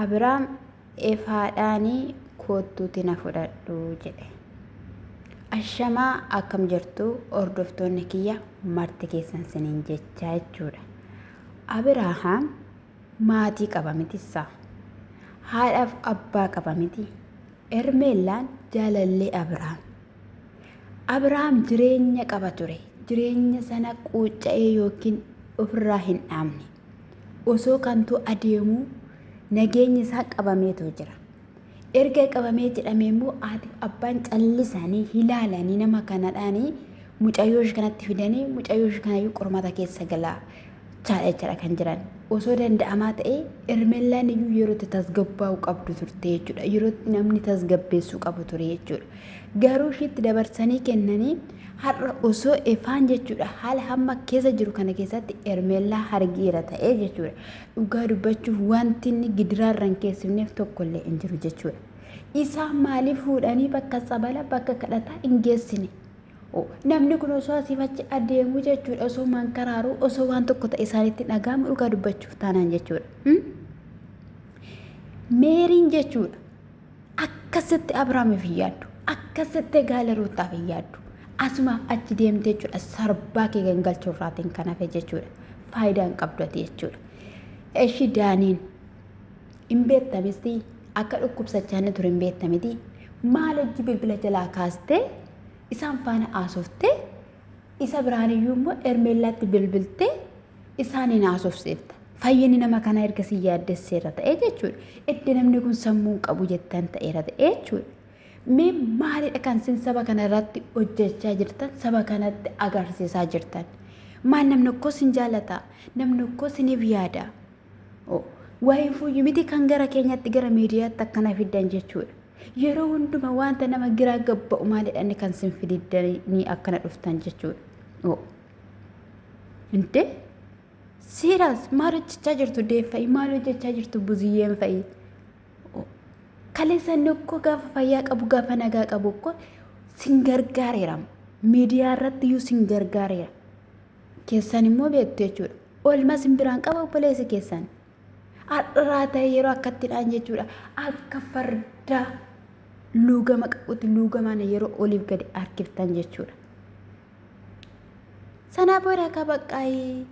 Abiraam ifaadhaanii kootuutti na fudhadhu jedhe. Ashamaa akkam jirtu hordoftoonni kiyya marti keessan siniin jechaa jechuudha. Abiraam maatii qaba mitissa. Haadhaaf abbaa qaba miti. Ermeellaan jaalallee Abiraam. Abiraam jireenya qaba ture. Jireenya sana quucca'ee yookiin ofirraa hin dhaamne. Osoo kantuu adeemuu nageenyi isaa qabameetu jira. Erga qabamee jedhamee immoo haatiif abbaan callisanii ilaalanii nama kanadhaanii mucayyoo kanatti fidanii mucayyoo kanayyuu qormata keessa galaa chaadha kan jiran. Osoo danda'amaa ta'ee Ermeellaan iyyuu yeroo tasgabbaa'uu qabdu turte jechuudha. Yeroo namni tasgabbeessuu qabu ture jechuudha. Garuu ishiitti dabarsanii kennanii har'a osoo ifaan jechuudha haala hamma keessa jiru kana keessatti Ermeellaa hargiira ta'ee jechuudha. Dhugaa dubbachuuf wanti inni gidiraarran keessifneef tokkollee hin jiru jechuudha. Isaan maaliif fuudhanii bakka sabala bakka kadhataa hin geessine? Namni kun osoo asii achi adeemuu jechuudha osoo mankaraaruu osoo waan tokko ta'e isaanitti dhaga'amu dhugaa dubbachuuf taanaan jechuudha. Meeriin jechuudha akkasitti Abiraamiif hin yaaddu akkasitti gaala Ruutaaf hin yaaddu. Asumaaf achi deemtee jechuudha sarbaa kee gangalchuu irraatiin kan hafe jechuudha. Faayidaan qabdate jechuudha. Eshi daaniin hin beektamisi akka dhukkubsachaa ture hin beektamiti. Maal hojii bilbila jalaa kaastee isaan faana haasoftee isa biraaniyyuu immoo Ermeellaatti bilbiltee isaaniin haasofsiifta. Fayyinni nama kana ergasii yaaddesseera ta'ee jechuudha. Itti namni kun sammuu qabu jettan ta'eera ta'ee jechuudha. Mee maalidha kan sin saba kana irratti hojjechaa jirtan saba kanatti agarsiisaa jirtan? Maal namni tokko sin jaalata? Namni tokko siniif yaada? Waa'ee fuuyyu miti kan gara keenyatti gara miidiyaatti akkana fiddan jechuudha. Yeroo hunduma wanta nama giraa gabba'u maalidha inni kan sin fididdanii akkana dhuftan jechuudha. Inte siiraas maal hojjechaa jirtu deeffa'i? Maal hojjechaa jirtu buziyyeen fa'i? Kaleessan tokko gaafa fayyaa qabu gaafa nagaa qabu ko sin gargaareera. Miidiyaa irratti iyyuu sin gargaareera. Keessan immoo beektu jechuudha. Oolmaa sin biraan qaba obboleessi keessan. Har'aa ta'e yeroo akkattidhaan jechuudha. Akka fardaa luugama qabutti luugamaan yeroo oliif gadi harkiftan jechuudha. Sana booda akka baqqaayee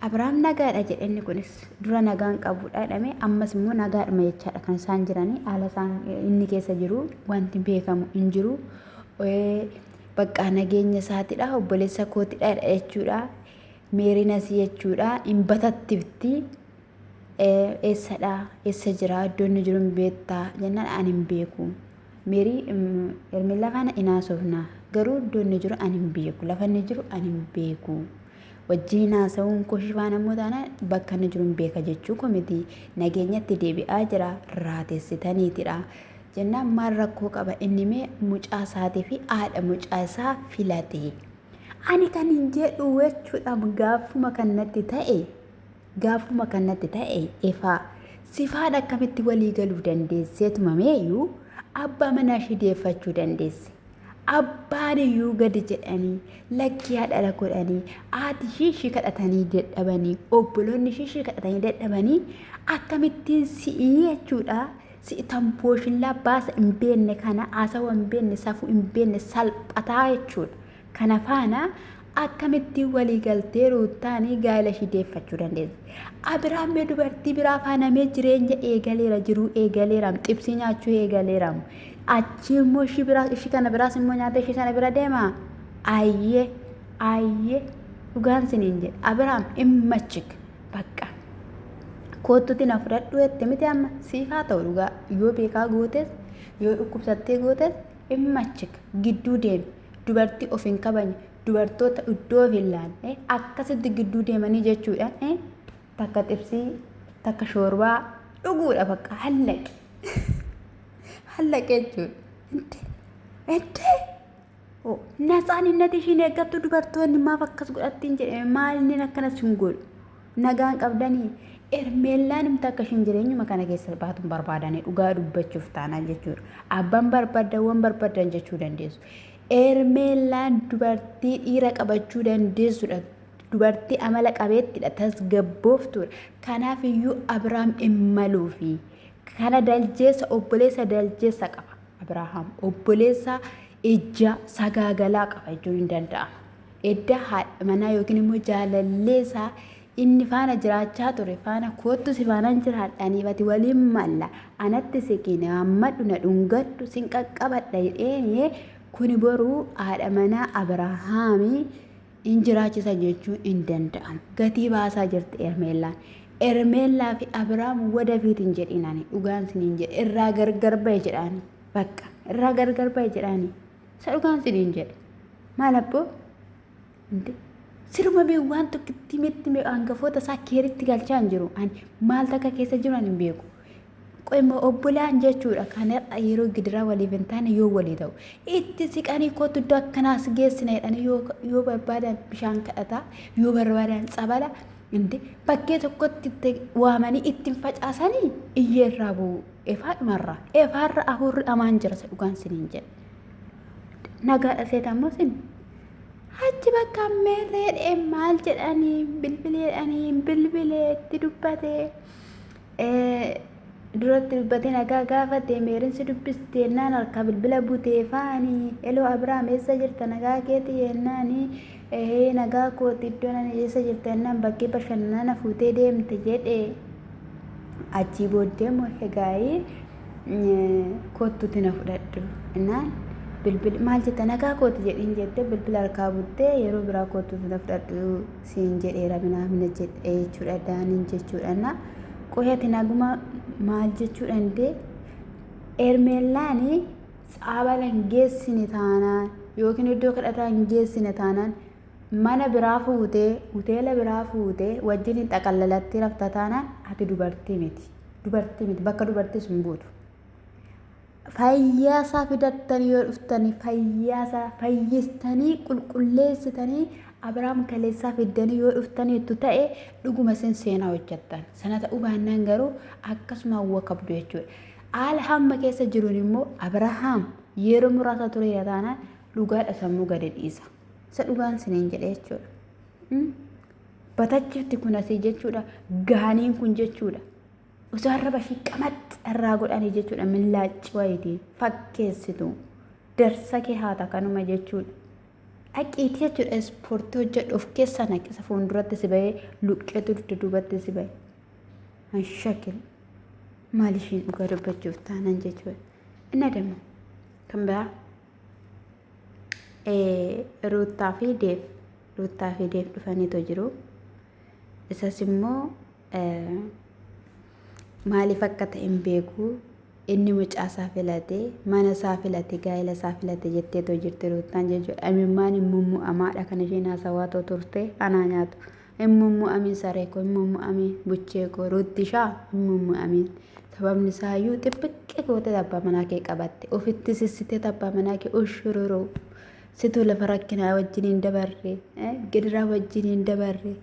Abiraam nagaadha jedhani kunis dura nagaan qabudha jedhame ammas immoo nagaadhuma jechaadha kan isaan jiranii haala isaan inni keessa jiru wanti beekamu hin jiru. Bakka nageenya isaatidha obboleessa kootidha jechuudha. Meerinas jechuudha hin batattifti. Eessadha eessa jira iddoon jiru hin beektaa jennaan ani hin beeku. Meerii Ermeellaa kana inaasofna garuu iddoon jiru ani hin beeku lafa inni jiru ani hin beeku. Wajjin haasa'uun koshifaan ammoo taana bakka inni jiru hin beeka jechuu komiti nageenyatti deebi'aa jira raateessitaniitidha. Jennaan maal rakkoo qaba inni mee mucaa isaatii fi haadha mucaa isaa filate. Ani kan hin jedhu jechuudha gaafuma kanatti ta'e ifaa sifaadha akkamitti walii galuu dandeesseetuma meeyyuu abbaa manaa ishee deeffachuu dandeesse. Abbaan iyyuu gadi jedhanii lakkii haadha godhanii haati ishee kadhatanii dadhabanii obboloonni ishee kadhatanii dadhabanii akkamittiin si'ii jechuudha. Si'i tambooshinlaa baasa hin beekne kana haasawaa hin beekne safuu hin beekne salphataa jechuudha. Kana faana akkamittiin walii galtee Ruutaanii gaala ishee deeffachuu dandeesse. Abiraam dubartii biraa faanamee jireenya eegaleera jiruu eegaleera xibsii nyaachuu eegaleera. Achi immoo ishii kana biraas immoo nyaata ishii sana bira deema. Ayyee dhugaan siniin jedha. Abiraam immachik bakka kootutti na fudhadhu jette miti amma siif haa ta'u dhugaa yoo beekaa gootes yoo dhukkubsattee gootes immachik gidduu deemi. Dubartii of hin kabajne dubartoota iddoo of hin laanne akkasitti gidduu deemanii jechuudha. Takka xibsii takka shoorbaa dhuguudha bakka hallaqe. Hallaqee jechuudha. Natsaaninati ishiin eeggattu dubartoonni maaf akkas godhattiin jedhame maalin akkanas hin godhu. Nagaan qabdanii Ermeellaan himta akka ishiin jireenyuma kana keessa baatuun barbaadanii dhugaa dubbachuuf taanaan jechuudha. Abbaan barbaadan barbaadan jechuu dandeessu. Ermeellaan dubartii dhiira qabachuu dandeessudha. Dubartii amala qabeettidha tasgabbooftuudha. Kanaaf iyyuu Abiraam immaluu fi kana daljeessa obboleessa daljeessa qaba Abrahaam obboleessa ija sagaagalaa qaba jechuun hin danda'ama. Edda haadha manaa yookiin immoo jaalalleessa inni faana jiraachaa ture faana kootu si faana jiraadhaanii bati waliin malla anatti siqine hammadhu na dhungadhu sin qaqqabadha jedheenii kuni boruu haadha manaa Abrahaamii in jiraachisa jechuun hin danda'amu. Gatii baasaa jirti Ermeellaa fi Abrahaam wadafiit hin jedhinani dhugaan siniin jedhe irraa gargar bahe jedhaani bakka irraa gargar bahe jedhaani isa dhugaan siniin jedhe maal abboo Inde siruma bee waan tokkitti mitti hangafoota isaa keeritti galchaa hin jiru ani maal takka keessa jiru ani hin beeku. Qoyma obbolaan jechuudha kana yeroo gidiraa waliif hin taane yoo walii ta'u itti siqanii kootu iddoo akkanaas geessina jedhanii yoo barbaadan bishaan kadhataa yoo barbaadan tsabala inde bakkee tokkotti waamanii ittiin facaasanii iyyeerraa bu'u efaarra afurri amaan jira isa dhugaan siniin jedhe nagaadha seetammoo sin achi bakka meerreedhe maal jedhanii bilbileetti dubbatee duratti dubbatee nagaa gaafatee meerinsi dubbistee naan harka bilbila butee faanii eloo Abrahaam eessa jirta nagaa keeti yennaanii nagaa kooti iddoo nani eessa jirta yennaan bakkee bashannana fuutee deemte jedhe achii booddee moo egaayii kottuutti na fudhadhu innaan bilbil maal jetta nagaa kooti jedhiin jette bilbila harkaa buttee yeroo biraa kottuutti na fudhadhu siin jedheera minaamina jedhe jechuudha daaniin jechuudha qoyati naguma maal jechuudha ndee Ermeellaanii saabala hin geessine taanaan yookiin iddoo kadhataa hin geessine taanaan mana biraa fuutee hoteela biraa fuutee wajjin hin xaqallalatti rafta taanaan ati dubartii miti bakka dubartii sun buutu. Fayyaasaa fidattanii yoo dhuftanii fayyistanii qulqulleessitanii Abrahaam kaleessaa fiddanii yoo dhuftaniitu ta'e dhuguma sin seenaa hojjettan sana ta'uu baannaan garuu akkasuma hawwa qabdu jechuudha. Haala hamma keessa jiruun immoo Abrahaam yeroo muraasa ture taanaan dhugaadha sammuu gadi dhiisa isa dhugaan siniin jedhe jechuudha. Batachifti kun asii jechuudha gaaniin kun jechuudha. Osoo arraba ishii qamaxxi irraa godhanii jechuudha millaacci wayitii fakkeessitu darsa kee haata kanuma jechuudha. Dhaqiitii jechuudha ispoortii hojjedhu of keessa naqisa fuulduratti si bahee luqqeetu dudduubatti si bahee hanshakil maal ishiin dhugaa dubbachuuf taanan jechuudha. Inni adama kan biraa Ruuttaa fi Deef dhufaniitu jiru. Isas immoo maaliif akka ta'e hin beeku inni mucaasaa filatee mana isaa filatee gaa'ela isaa filatee jetteetoo jirti Ruuttaan jechuudha. Amimmaan immummu'amaadha kan isheen haasawaa turte anaa nyaatu immummu'amiin saree koo immummu'amiin buchee koo Ruuttishaa immummu'amiin sababni isaayyuu xibbiqqee gootee abbaa manaa kee qabatte ofitti sissitee abbaa manaa kee ushururuu situ lafa rakkinaa wajjin hin dabarre gidiraa wajjin hin dabarre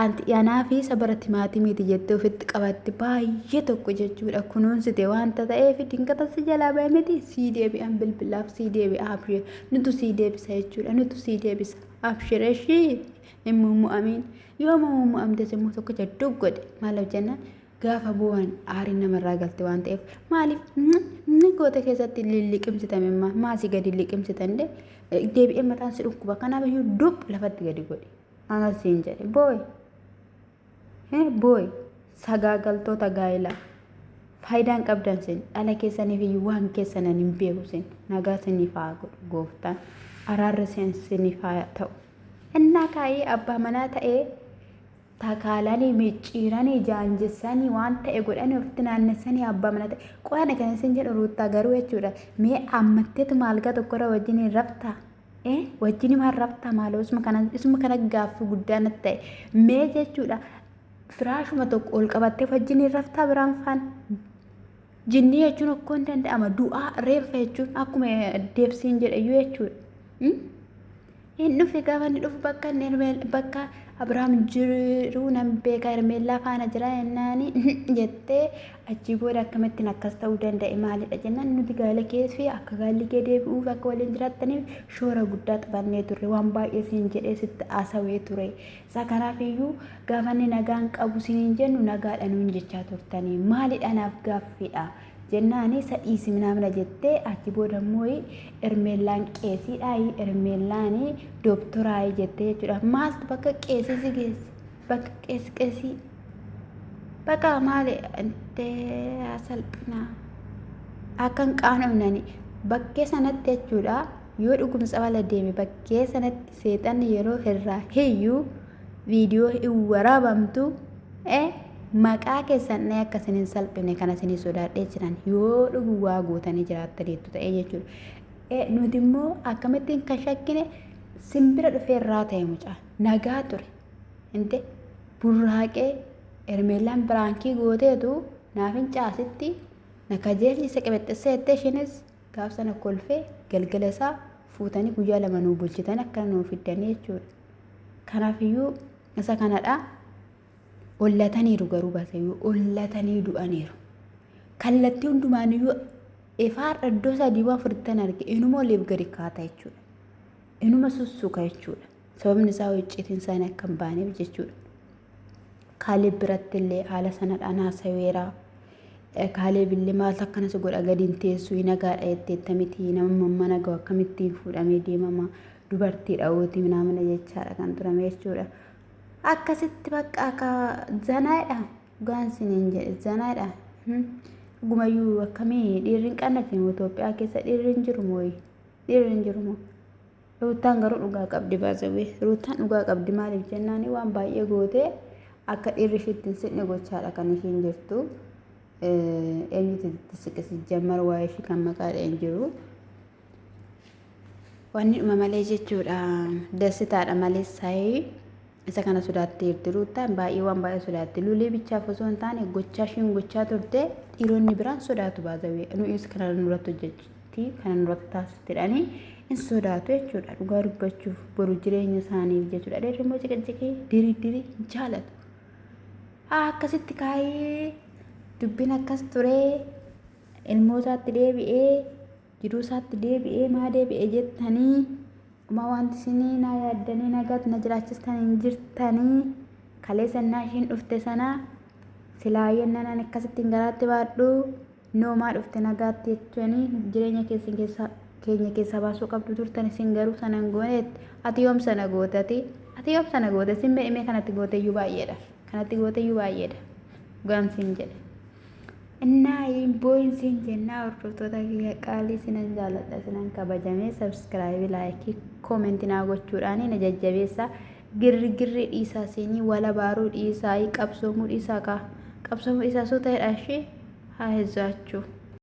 anti yanaa fi sabara timaatimiiti jettee ofitti qabatte baay'ee tokko jechuudha kunuunsite wanta ta'eef dinkata si jalaa ba'e miti sii deebi'an bilbilaaf sii deebi'a abshir nutu sii deebisa jechuudha nutu sii deebisa abshireshii immummu'amiin yoo mu'amte immoo tokko jadduu godhe maalaaf jennaan gaafa bu'an aariin namarraa galte waan ta'eef maaliif goota keessatti liqimsitame maasii gadi liqimsitan deebi'ee mataan si dhukkuba kanaaf iyyuu dub lafatti gadi godhe anas siin jedhe booy sagaagaltoota gaa'ilaa faayidaan qabdan sin dhala keessaniif iyyuu waan keessanan hin beeku sin nagaa siniif haa godhu gooftaan araarri siniif haa ta'u innaa kaayee abbaa manaa ta'ee takaalanii micciiranii jaanjessanii waan ta'e godhanii ofitti naannessanii abbaa manaa ta'e qo'ana kan isin jedhu Ruuttaa garuu jechuudha mee ammatteetu maalgaa tokkorra wajjin hin raftaa wajjin maal raftaa maaloo isuma kana gaaffii guddaa natti ta'e mee jechuudha firaashuma tokko ol qabattee wajjin hin raftaa biraan faan jinnii jechuun akkoo hin danda'ama du'aa reeffa jechuun akkuma deebsiin jedhe iyyuu jechuudha Inni fi gaafa inni dhufu bakka Abrahaam jiru nan beeka Hermeellaa faana jira jennaani jettee achii booda akkamittiin akkas ta'uu danda'e maalidha jennaan nuti gaala keessi akka gaalli kee deebi'uuf akka waliin jiraattaniif shoora guddaa xabannee turre waan baay'ee siin jedhee sitti haasawee ture. Isa kanaafiyyuu gaafa inni nagaan qabu siniin jennu nagaadha nuun jechaa turtanii maalidha naaf gaaffiidha. Jennaani sadhiisi minamna jettee achi booda immoo Hermeellaan qeesiidhaayi Hermeellaani dooktoraayi jettee jechuudha. Maaltu bakka qeesisi geesse bakka qeesii bakka maali intee salphina akkan qaanofnani bakkee sanatti jechuudha. Yoo dhugumsa wala deeme bakkee sanatti seexanni yeroo irraa hiyyuu viidiyoo hin waraabamtu maqaa keessan akka sinin salphine kana sinii sodaadhee jiran yoo dhugu waa gootanii jiraattaniitu ta'ee jechuudha. Nuti immoo akkamittiin kan shakkine simbira dhufee irraa ta'e mucaa nagaa ture. Inte burraaqee Hermeellaan biraankii gooteetu naafin caasitti na kajeelchise qabaxxisee jettee ishinis gaaf sana kolfee galgala isaa fuutanii guyyaa lama nuu bulchitan akka nuu fiddanii jechuudha. Kanaafiyyuu isa kanadha. Ollataniiru garuu baasee ollatanii du'aniiru. Kallattii hundumaaniyyuu ifaar iddoo sadii waan furtan arge inuma oliif gadi kaata jechuudha. Inuma sussuka jechuudha. Sababni isaa hojjetiin isaanii akka hin baaneef jechuudha. Kaaleeb biratti illee haala sanadhaan haasaweera. Kaaleeb illee maal akkanas godha gadi hin teessu nagaadha jetteetta miti nama mana gahu akkamittiin fuudhamee deemama dubartiidha ootii naamna jechaadha kan turame jechuudha. Akkasitti bakka akka zanaadha dhugaan siniin jedhe zanaadha. Gumayyuu akkamii dhiirriin qannatiin Itoophiyaa keessa dhiirriin jiru mooyi dhiirriin jiru moo Ruutaan garuu dhugaa qabdi baasawee Ruutaan dhugaa qabdi maaliif jennaani waan baay'ee gootee akka dhiirri ishiittiin sidhne gochaadha kan ishiin jirtu. Eenyuti itti siqisi jammar waa'ee ishii kan maqaadha hin jiru. Wanni dhuma malee jechuudha dasitaadha malee saayii. Isa kana sodaattee jirti Ruutaan baay'ee waan baay'ee sodaatti lulee bichaaf osoo hin taane gochaa ishiin gochaa turte dhiironni biraan sodaatu baasawee nuyi kana nurratti hojjetti kana nurratti taasistedhanii hin sodaatu jechuudha dhugaa dubbachuuf boru jireenya isaaniif jechuudha. Dheerri immoo ciqicciqii dirii hin jaalatu. Akkasitti kaayee dubbiin akkas turee ilmootaatti deebi'ee jiruusaatti deebi'ee maa deebi'ee jettanii uma wanti isinii na yaaddanii nagaatti na jiraachistanii jirtanii kalee sannaa ishiin dhufte sana silaayyeen nanan akkasittiin garaatti baadhu noomaa dhufte nagaatti jechuanii jireenya keenya keessa baasuu qabdu turtan isin garuu sanan gooneet ati yoom sana goote sin be'imee kanatti gooteyyuu baay'eedha kanatti gooteyyuu baay'eedha gaansiin jedhe. Innaa boyinsiin jennaa hordoftoota kiyya qaalii sinan jaalladha sinan kabajamee sabskraayibii laayikii koomentii naa gochuudhaan na jajjabeessa girgirri dhiisaa seenii wala baaruu dhiisaa qabsoomuu dhiisaa soo ta'edha ishee haa heezzaachuu.